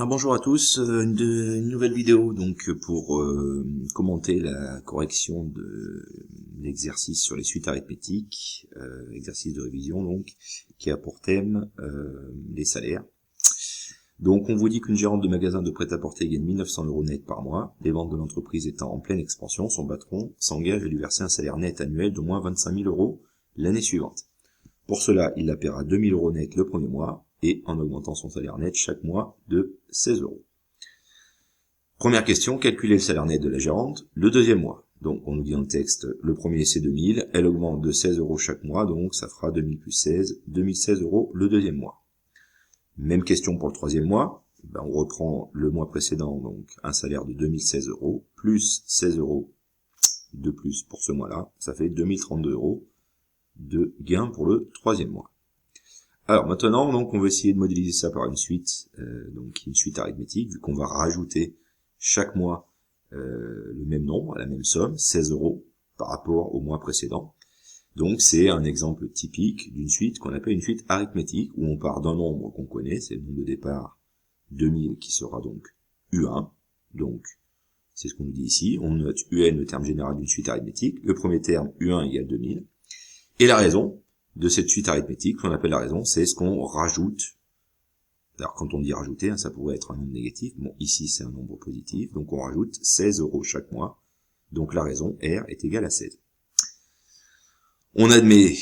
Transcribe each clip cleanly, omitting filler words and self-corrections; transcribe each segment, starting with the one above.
Bonjour à tous, une nouvelle vidéo donc pour commenter la correction de l'exercice sur les suites arithmétiques, exercice de révision donc, qui a pour thème les salaires. Donc on vous dit qu'une gérante de magasin de prêt-à-porter gagne 1900 € net par mois. Les ventes de l'entreprise étant en pleine expansion, son patron s'engage à lui verser un salaire net annuel d'au moins 25 000 € l'année suivante. Pour cela, il la paiera 2 000 € net le premier mois, et en augmentant son salaire net chaque mois de 16 €. Première question, calculer le salaire net de la gérante le deuxième mois. Donc on nous dit dans le texte, le premier c'est 2000, elle augmente de 16 € chaque mois, donc ça fera 2000 plus 16, 2016 € le deuxième mois. Même question pour le troisième mois, on reprend le mois précédent, donc un salaire de 2016 €, plus 16 € de plus pour ce mois-là, ça fait 2032 € de gain pour le troisième mois. Alors maintenant, donc, on va essayer de modéliser ça par une suite, donc une suite arithmétique, vu qu'on va rajouter chaque mois le même nombre, la même somme, 16 € par rapport au mois précédent. Donc c'est un exemple typique d'une suite qu'on appelle une suite arithmétique, où on part d'un nombre qu'on connaît, c'est le nombre de départ 2000 qui sera donc U1, donc c'est ce qu'on nous dit ici, on note UN le terme général d'une suite arithmétique, le premier terme U1 égale 2000, et la raison de cette suite arithmétique, qu'on appelle la raison, c'est ce qu'on rajoute. Alors quand on dit rajouter, ça pourrait être un nombre négatif, bon ici c'est un nombre positif, donc on rajoute 16 € chaque mois, donc la raison R est égale à 16. On admet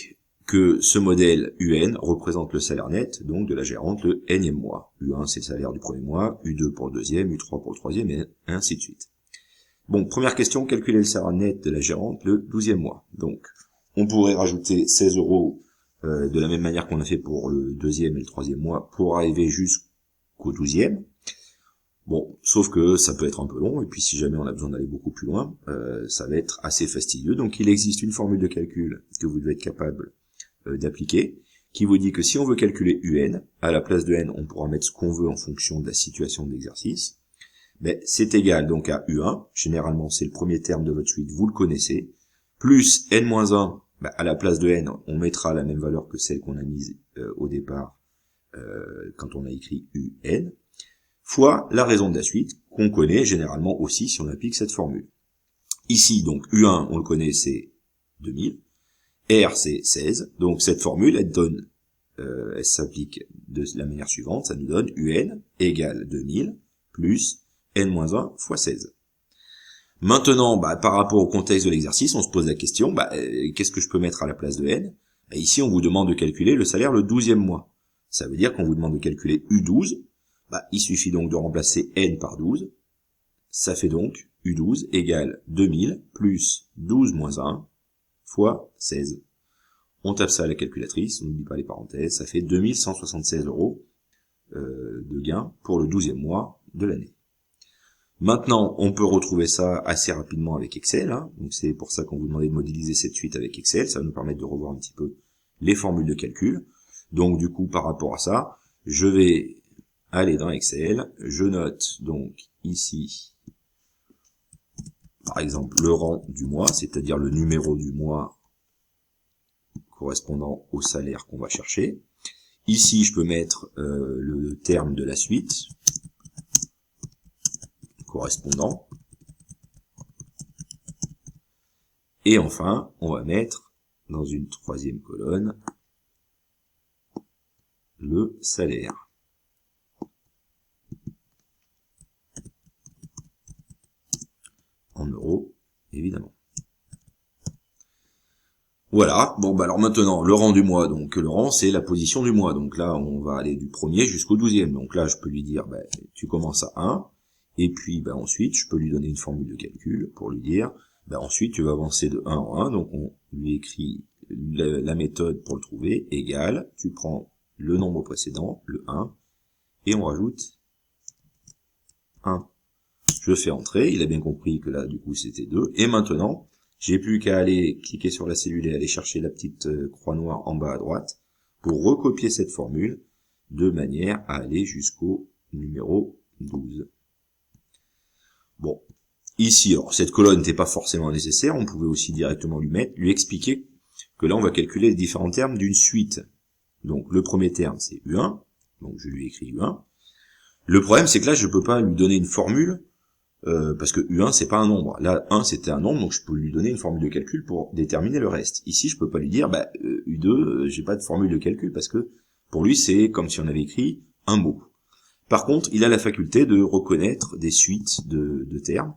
que ce modèle UN représente le salaire net, donc de la gérante, le nème mois. U1 c'est le salaire du premier mois, U2 pour le deuxième, U3 pour le troisième, et ainsi de suite. Bon, première question, calculer le salaire net de la gérante le 12e mois. Donc, on pourrait rajouter 16 € de la même manière qu'on a fait pour le deuxième et le troisième mois pour arriver jusqu'au 12e. Bon, sauf que ça peut être un peu long, et puis si jamais on a besoin d'aller beaucoup plus loin, ça va être assez fastidieux. Donc il existe une formule de calcul que vous devez être capable d'appliquer, qui vous dit que si on veut calculer UN, à la place de N, on pourra mettre ce qu'on veut en fonction de la situation de l'exercice. C'est égal donc à U1, généralement c'est le premier terme de votre suite, vous le connaissez, plus N-1, à la place de N, on mettra la même valeur que celle qu'on a mise au départ quand on a écrit UN, fois la raison de la suite, qu'on connaît généralement aussi si on applique cette formule. Ici, donc, U1, on le connaît, c'est 2000, R, c'est 16, donc cette formule, elle s'applique de la manière suivante, ça nous donne UN égale 2000 plus N-1 fois 16. Maintenant, par rapport au contexte de l'exercice, on se pose la question, qu'est-ce que je peux mettre à la place de N? Ici, on vous demande de calculer le salaire le 12e mois. Ça veut dire qu'on vous demande de calculer U12. Il suffit donc de remplacer N par 12. Ça fait donc U12 égale 2000 plus 12 moins 1 fois 16. On tape ça à la calculatrice, on n'oublie pas les parenthèses, ça fait 2176 € de gain pour le 12e mois de l'année. Maintenant, on peut retrouver ça assez rapidement avec Excel, donc c'est pour ça qu'on vous demandait de modéliser cette suite avec Excel, ça va nous permettre de revoir un petit peu les formules de calcul. Donc du coup, par rapport à ça, je vais aller dans Excel, je note donc ici, par exemple, le rang du mois, c'est-à-dire le numéro du mois correspondant au salaire qu'on va chercher. Ici, je peux mettre le terme de la suite correspondant. Et enfin, on va mettre dans une troisième colonne le salaire. En euros, évidemment. Voilà, alors maintenant, le rang du mois, donc le rang c'est la position du mois, donc là on va aller du premier jusqu'au 12e, donc là je peux lui dire, tu commences à 1, et puis ensuite je peux lui donner une formule de calcul pour lui dire, ensuite tu vas avancer de 1 en 1, donc on lui écrit la méthode pour le trouver, égale, tu prends le nombre précédent, le 1, et on rajoute 1. Je fais entrer, il a bien compris que là du coup c'était 2, et maintenant, j'ai plus qu'à aller cliquer sur la cellule et aller chercher la petite croix noire en bas à droite pour recopier cette formule de manière à aller jusqu'au numéro 12. Bon, ici, alors cette colonne n'était pas forcément nécessaire, on pouvait aussi directement lui expliquer que là on va calculer les différents termes d'une suite. Donc le premier terme c'est U1, donc je lui écris U1. Le problème, c'est que là, je peux pas lui donner une formule, parce que U1, c'est pas un nombre. Là, 1, c'était un nombre, donc je peux lui donner une formule de calcul pour déterminer le reste. Ici, je peux pas lui dire, U2, j'ai pas de formule de calcul, parce que pour lui, c'est comme si on avait écrit un mot. Par contre, il a la faculté de reconnaître des suites de termes.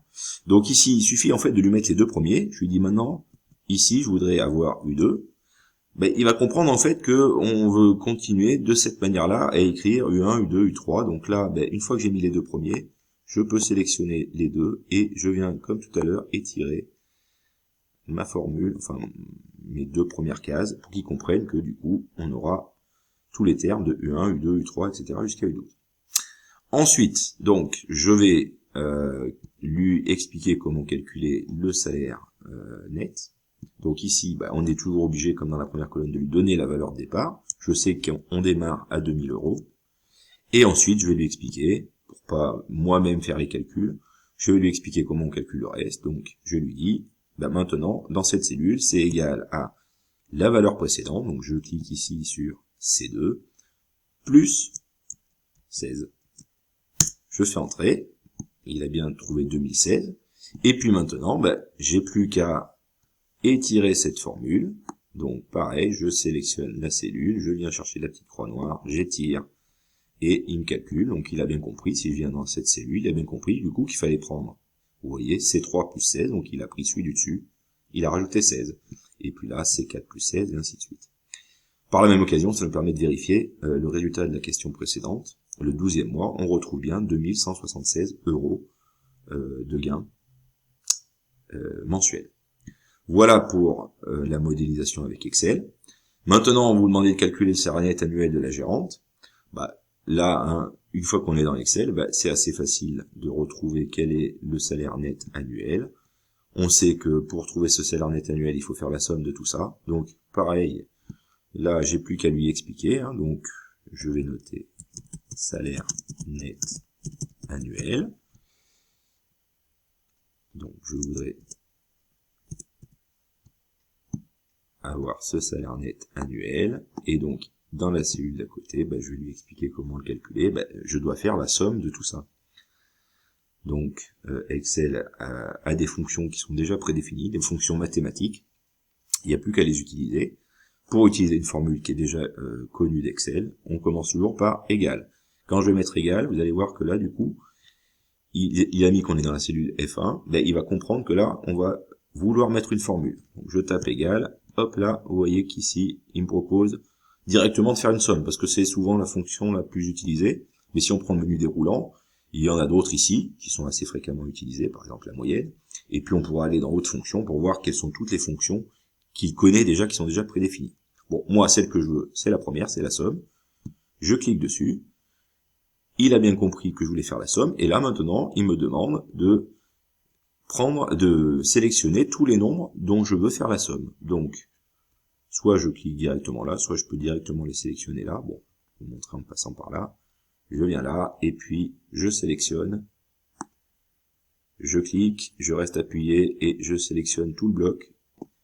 Donc ici, il suffit en fait de lui mettre les deux premiers. Je lui dis maintenant, ici, je voudrais avoir U2. Il va comprendre en fait que on veut continuer de cette manière-là à écrire U1, U2, U3. Donc là, une fois que j'ai mis les deux premiers, je peux sélectionner les deux et je viens, comme tout à l'heure, étirer ma formule, enfin mes deux premières cases, pour qu'ils comprennent que du coup, on aura tous les termes de U1, U2, U3, etc. jusqu'à U12. Ensuite, donc, je vais lui expliquer comment calculer le salaire net. Donc ici, on est toujours obligé, comme dans la première colonne, de lui donner la valeur de départ. Je sais qu'on démarre à 2000 €. Et ensuite, je vais lui expliquer, pour pas moi-même faire les calculs, je vais lui expliquer comment on calcule le reste. Donc, je lui dis, maintenant, dans cette cellule, c'est égal à la valeur précédente. Donc, je clique ici sur C2, plus 16. Je fais entrer, il a bien trouvé 2016, et puis maintenant, j'ai plus qu'à étirer cette formule. Donc pareil, je sélectionne la cellule, je viens chercher la petite croix noire, j'étire, et il me calcule. Donc il a bien compris, si je viens dans cette cellule, il a bien compris du coup qu'il fallait prendre, vous voyez, C3 plus 16, donc il a pris celui du dessus, il a rajouté 16, et puis là, C4 plus 16, et ainsi de suite. Par la même occasion, ça nous permet de vérifier le résultat de la question précédente. Le 12e mois, on retrouve bien 2176 € de gain mensuel. Voilà pour la modélisation avec Excel. Maintenant, on vous demande de calculer le salaire net annuel de la gérante. Là, une fois qu'on est dans Excel, c'est assez facile de retrouver quel est le salaire net annuel. On sait que pour trouver ce salaire net annuel, il faut faire la somme de tout ça. Donc, pareil, là, j'ai plus qu'à lui expliquer. Donc, je vais noter salaire net annuel. Donc, je voudrais avoir ce salaire net annuel. Et donc, dans la cellule d'à côté, je vais lui expliquer comment le calculer. Je dois faire la somme de tout ça. Donc, Excel a des fonctions qui sont déjà prédéfinies, des fonctions mathématiques. Il n'y a plus qu'à les utiliser. Pour utiliser une formule qui est déjà connue d'Excel, on commence toujours par égal. Quand je vais mettre égal, vous allez voir que là, du coup, il a mis qu'on est dans la cellule F1, il va comprendre que là, on va vouloir mettre une formule. Donc, je tape égal, hop là, vous voyez qu'ici, il me propose directement de faire une somme, parce que c'est souvent la fonction la plus utilisée. Mais si on prend le menu déroulant, il y en a d'autres ici, qui sont assez fréquemment utilisées, par exemple la moyenne, et puis on pourra aller dans autre fonction pour voir quelles sont toutes les fonctions qu'il connaît déjà, qui sont déjà prédéfinies. Bon, moi, celle que je veux, c'est la première, c'est la somme. Je clique dessus. Il a bien compris que je voulais faire la somme, et là, maintenant, il me demande de sélectionner tous les nombres dont je veux faire la somme. Donc, soit je clique directement là, soit je peux directement les sélectionner là. Bon, je vais vous montrer en passant par là. Je viens là, et puis je sélectionne. Je clique, je reste appuyé, et je sélectionne tout le bloc.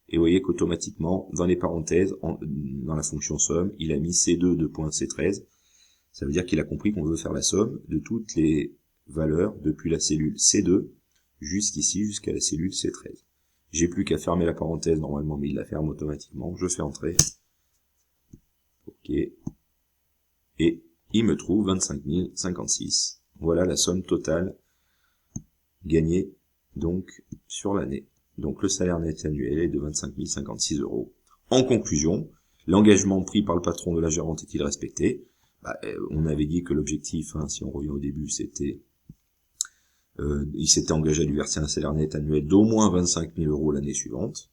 Et vous voyez qu'automatiquement, dans les parenthèses, dans la fonction somme, il a mis C2 de point C13. Ça veut dire qu'il a compris qu'on veut faire la somme de toutes les valeurs depuis la cellule C2 jusqu'ici, jusqu'à la cellule C13. J'ai plus qu'à fermer la parenthèse normalement, mais il la ferme automatiquement. Je fais entrer. OK. Et il me trouve 25 056. Voilà la somme totale gagnée donc sur l'année. Donc le salaire net annuel est de 25 056 €. En conclusion, l'engagement pris par le patron de la gérante est-il respecté? On avait dit que l'objectif, si on revient au début, c'était il s'était engagé à lui verser un salaire net annuel d'au moins 25 000 € l'année suivante.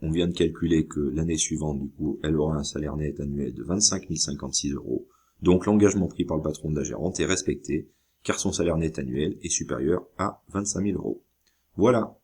On vient de calculer que l'année suivante, du coup, elle aura un salaire net annuel de 25 056 €. Donc l'engagement pris par le patron de la gérante est respecté, car son salaire net annuel est supérieur à 25 000 €. Voilà.